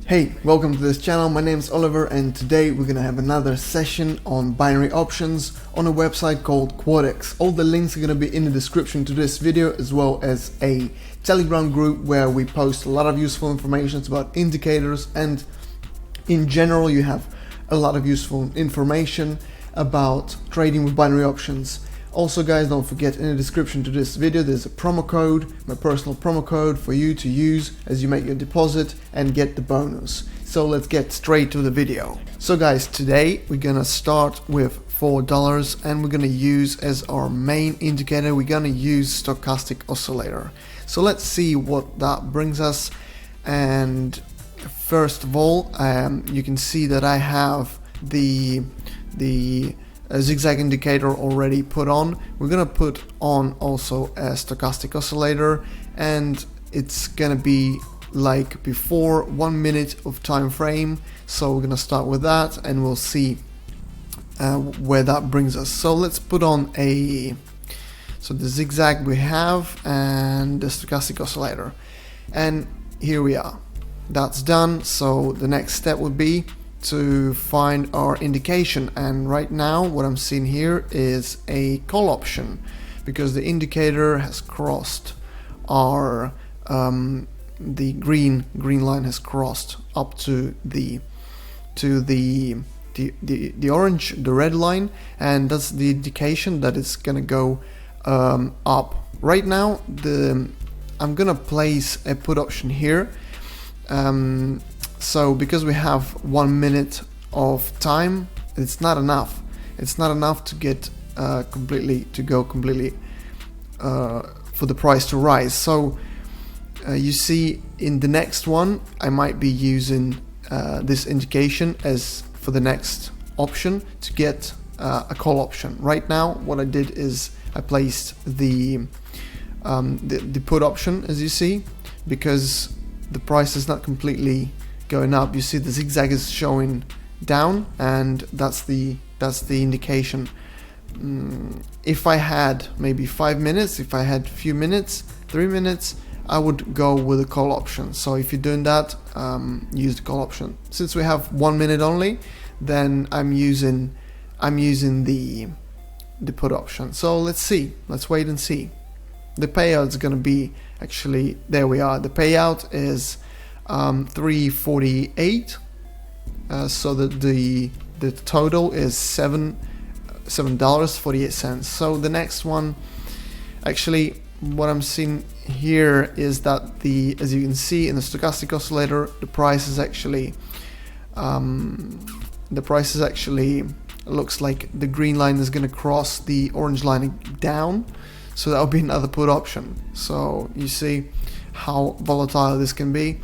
Hey, welcome to this channel. My name is Oliver and today we're gonna have another session on binary options on a website called Quotex. All the links are gonna be in the description to this video, as well as a Telegram group where we post a lot of useful information about indicators, and in general you have a lot of useful information about trading with binary options. Also guys, don't forget, in the description to this video there's a promo code, my personal promo code for you to use as you make your deposit and get the bonus. So let's get straight to the video. So guys, today we're gonna start with $4 and we're gonna use as our main indicator, we're gonna use stochastic oscillator. So let's see what that brings us. And first of all, you can see that I have the zigzag indicator already put on. We're gonna put on also a stochastic oscillator, and it's gonna be like before, 1 minute of time frame. So we're gonna start with that and we'll see where that brings us. So let's put on the zigzag we have and the stochastic oscillator, and here we are. That's done. So the next step would be to find our indication, and right now what I'm seeing here is a call option because the indicator has crossed our the green line has crossed up to the orange, the red line, and that's the indication that it's gonna go up. Right now I'm gonna place a put option here. So because we have 1 minute of time, it's not enough. It's not enough to get go completely for the price to rise. So you see, in the next one, I might be using this indication as for the next option to get a call option. Right now, what I did is I placed the put option, as you see, because the price is not completely going up. You see the zigzag is showing down, and that's the indication. If I had maybe 5 minutes, if I had a few minutes, 3 minutes, I would go with a call option. So if you're doing that, use the call option. Since we have 1 minute only, then I'm using the put option. So let's wait and see. The payout is gonna be, actually, there we are. The payout is $3.48, so that the total is $7.48. So the next one, actually, what I'm seeing here is that as you can see in the stochastic oscillator, the price is actually looks like the green line is going to cross the orange line down, so that will be another put option. So you see how volatile this can be.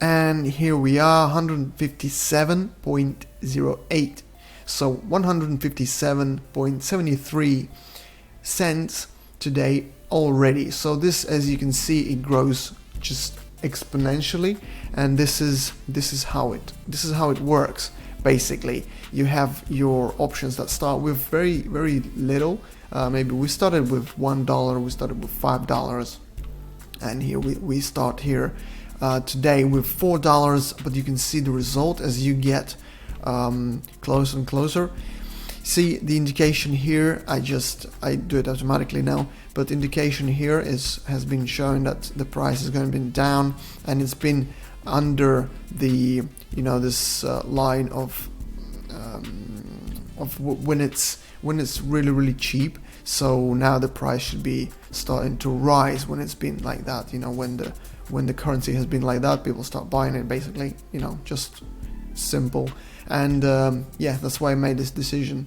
And here we are, 157.08, so 157.73 cents today already. So this, as you can see, it grows just exponentially, and this is how it works. Basically, you have your options that start with very little. Maybe we started with $1, we started with $5, and here we start here today with $4, but you can see the result as you get closer and closer. See the indication here, I do it automatically now, but indication here has been showing that the price is going to be down, and it's been under the this line of when it's really cheap. So now the price should be starting to rise when it's been like that. When the currency has been like that, people start buying it, basically. Just simple. And yeah, that's why I made this decision.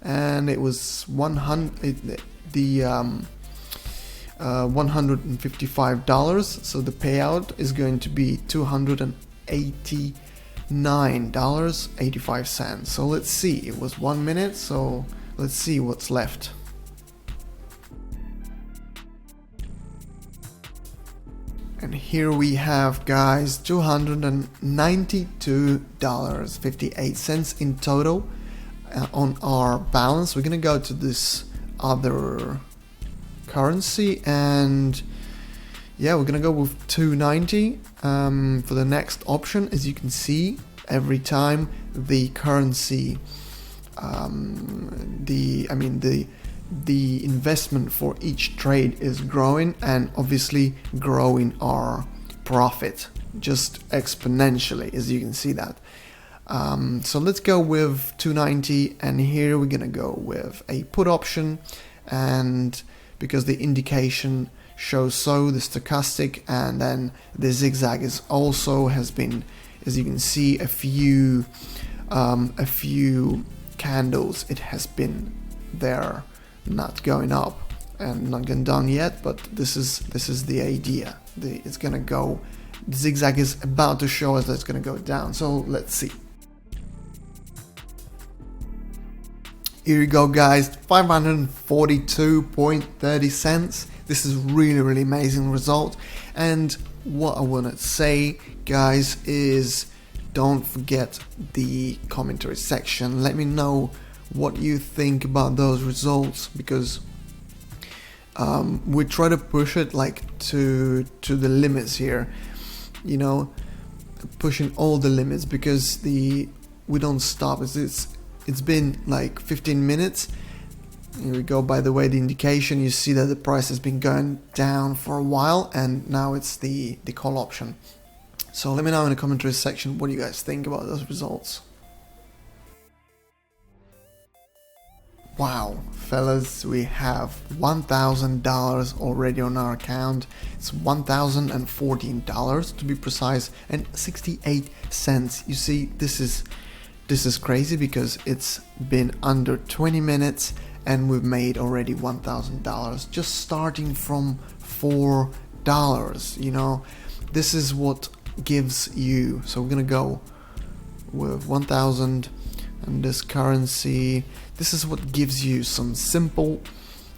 And it was $155. So the payout is going to be $289.85. So let's see, it was 1 minute, so let's see what's left. And here we have, guys, $292.58 in total on our balance. We're gonna go to this other currency, and yeah, we're gonna go with 290 for the next option. As you can see, every time the currency, the investment for each trade is growing, and obviously growing our profit just exponentially, as you can see that. So let's go with 290, and here we're gonna go with a put option, and because the indication shows so, the stochastic, and then the zigzag is also has been, as you can see, a few candles it has been there, not going up and not going down yet, but this is the idea. It's gonna go, the zigzag is about to show us that it's gonna go down, so let's see. Here you go, guys, 542.30 cents. This is really amazing result. And what I want to say, guys, is don't forget the commentary section. Let me know what you think about those results, because we try to push it like to the limits here, you know, pushing all the limits, because we don't stop. It's been like 15 minutes. Here we go. By the way, the indication, you see that the price has been going down for a while, and now it's the call option. So let me know in the commentary section what do you guys think about those results. Wow, fellas, we have $1,000 already on our account. It's $1,014 to be precise, and 68 cents. You see, this is crazy, because it's been under 20 minutes and we've made already $1,000 just starting from $4, you know. This is what gives you, so we're gonna go with 1,000 and this currency. This is what gives you some simple,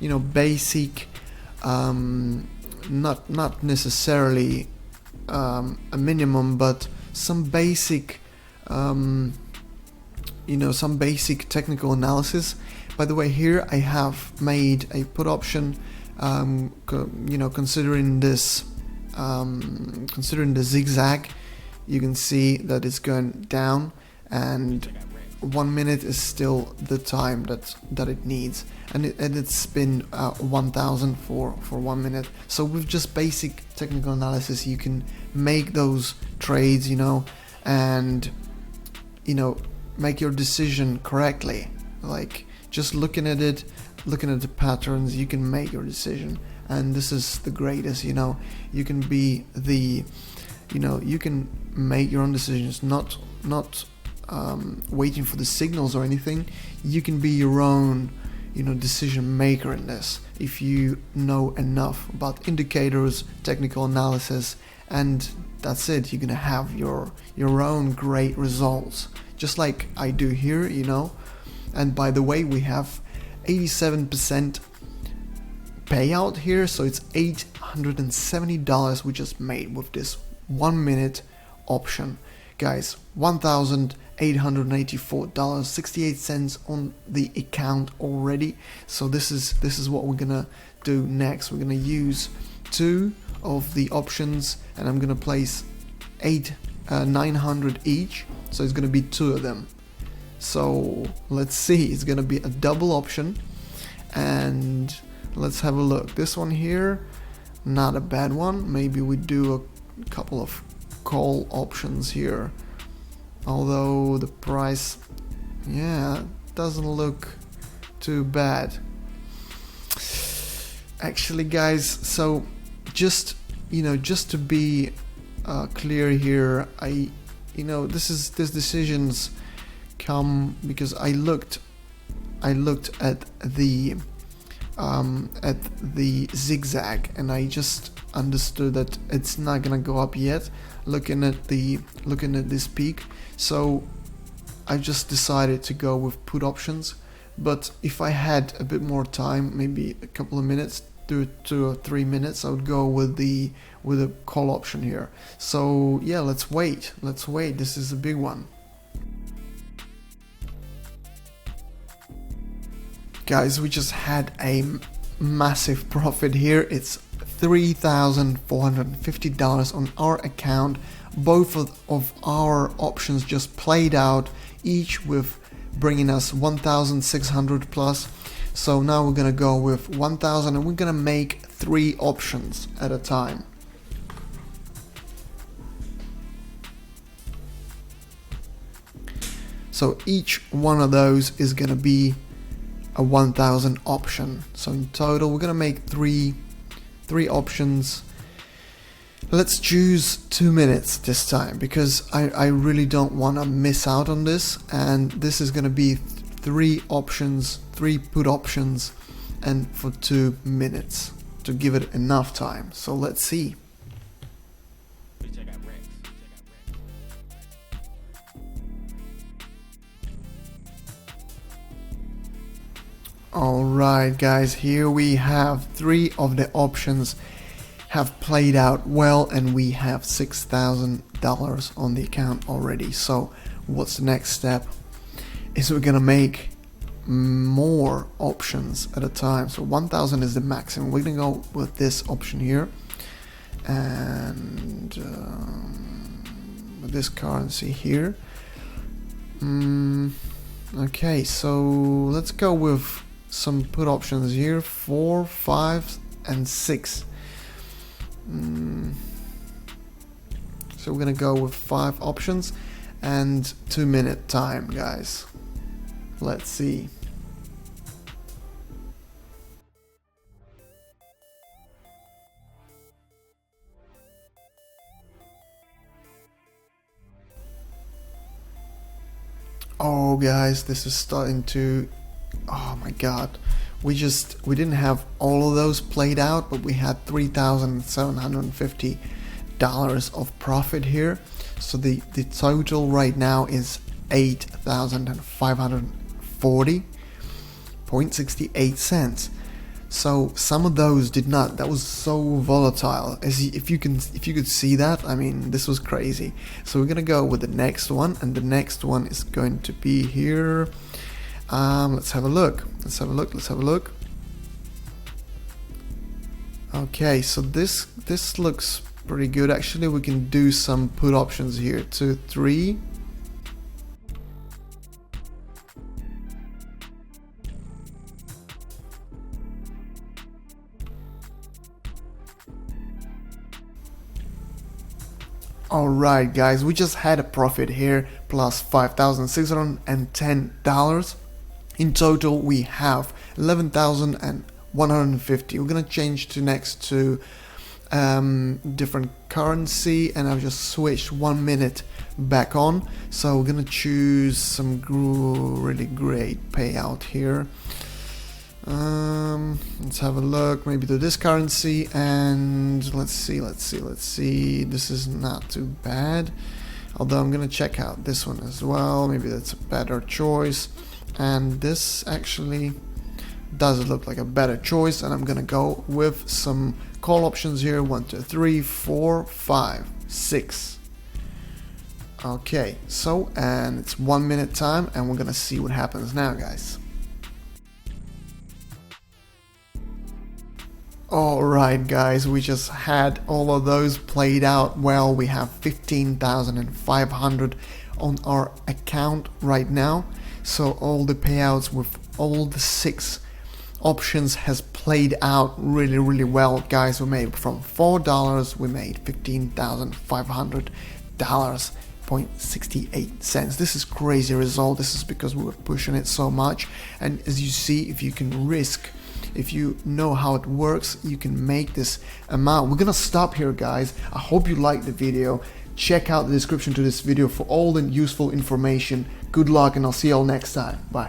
you know, basic, not necessarily a minimum, but some basic, you know, some basic technical analysis. By the way, here I have made a put option, you know, considering this, considering the zigzag. You can see that it's going down, and 1 minute is still the time that it needs, and it's been 1,000 for 1 minute. So with just basic technical analysis, you can make those trades, you know, and you know, make your decision correctly. Like, just looking at it, looking at the patterns, you can make your decision, and this is the greatest. You know, you can be the, you know, you can make your own decisions, not waiting for the signals or anything. You can be your own, you know, decision maker in this if you know enough about indicators, technical analysis, and that's it. You're gonna have your own great results, just like I do here, you know. And by the way, we have 87% payout here, so it's $870 we just made with this 1 minute option, guys. $1,884, 68 cents on the account already. So this is what we're gonna do next. We're gonna use 2 of the options, and I'm gonna place 900 each, so it's gonna be 2 of them. So let's see, it's gonna be a double option, and let's have a look. This one here, not a bad one. Maybe we do a couple of call options here, although the price, yeah, doesn't look too bad actually, guys. So just, you know, just to be clear here, these decisions come because I looked at the zigzag, and I just understood that it's not gonna go up yet, looking at this peak. So I just decided to go with put options. But if I had a bit more time, maybe a couple of minutes, 2 or 3 minutes, I would go with a call option here. So yeah, let's wait. This is a big one. Guys, we just had a massive profit here. It's $3,450 on our account. Both of our options just played out, each with bringing us 1,600 plus. So now we're gonna go with 1,000 and we're gonna make 3 options at a time. So each one of those is gonna be a 1,000 option. So in total we're gonna make three options. Let's choose 2 minutes this time because I really don't want to miss out on this, and this is gonna be 3 options, 3 put options, and for 2 minutes to give it enough time. So let's see. Alright guys, here we have 3 of the options have played out well, and we have $6,000 on the account already. So what's the next step? Is we're gonna make more options at a time. So 1,000 is the maximum. We're gonna go with this option here, and with this currency here. Okay, so let's go with some put options here, 4, 5, and 6. So we're gonna go with 5 options and 2 minute time, guys. Let's see. Oh guys, this is starting to, oh my god, we didn't have all of those played out, but we had $3,750 of profit here. So the total right now is $8,540.68. So some of those did not. That was so volatile. If you could see that, I mean, this was crazy. So we're gonna go with the next one, and the next one is going to be here. Let's have a look. Let's have a look. Okay, so this looks pretty good. Actually, we can do some put options here. 2, 3. Alright guys, we just had a profit here, plus $5,610. In total we have 11,150. We're gonna change to next to different currency, and I've just switched 1 minute back on. So we're gonna choose some really great payout here. Let's have a look, maybe to this currency, and let's see. This is not too bad, although I'm gonna check out this one as well. Maybe that's a better choice, and this actually does look like a better choice, and I'm gonna go with some call options here. 1, 2, 3, 4, 5, 6. Okay, so, and it's 1 minute time, and we're gonna see what happens now, guys. Alright guys, we just had all of those played out well. We have 15,500 on our account right now. So all the payouts with all the 6 options has played out really well, guys. We made from $4, we made $15,500.68. This is crazy result. This is because we were pushing it so much, and as you see, if you can risk, if you know how it works, you can make this amount. We're gonna stop here, guys. I hope you liked the video. Check out the description to this video for all the useful information. Good luck, and I'll see you all next time. Bye.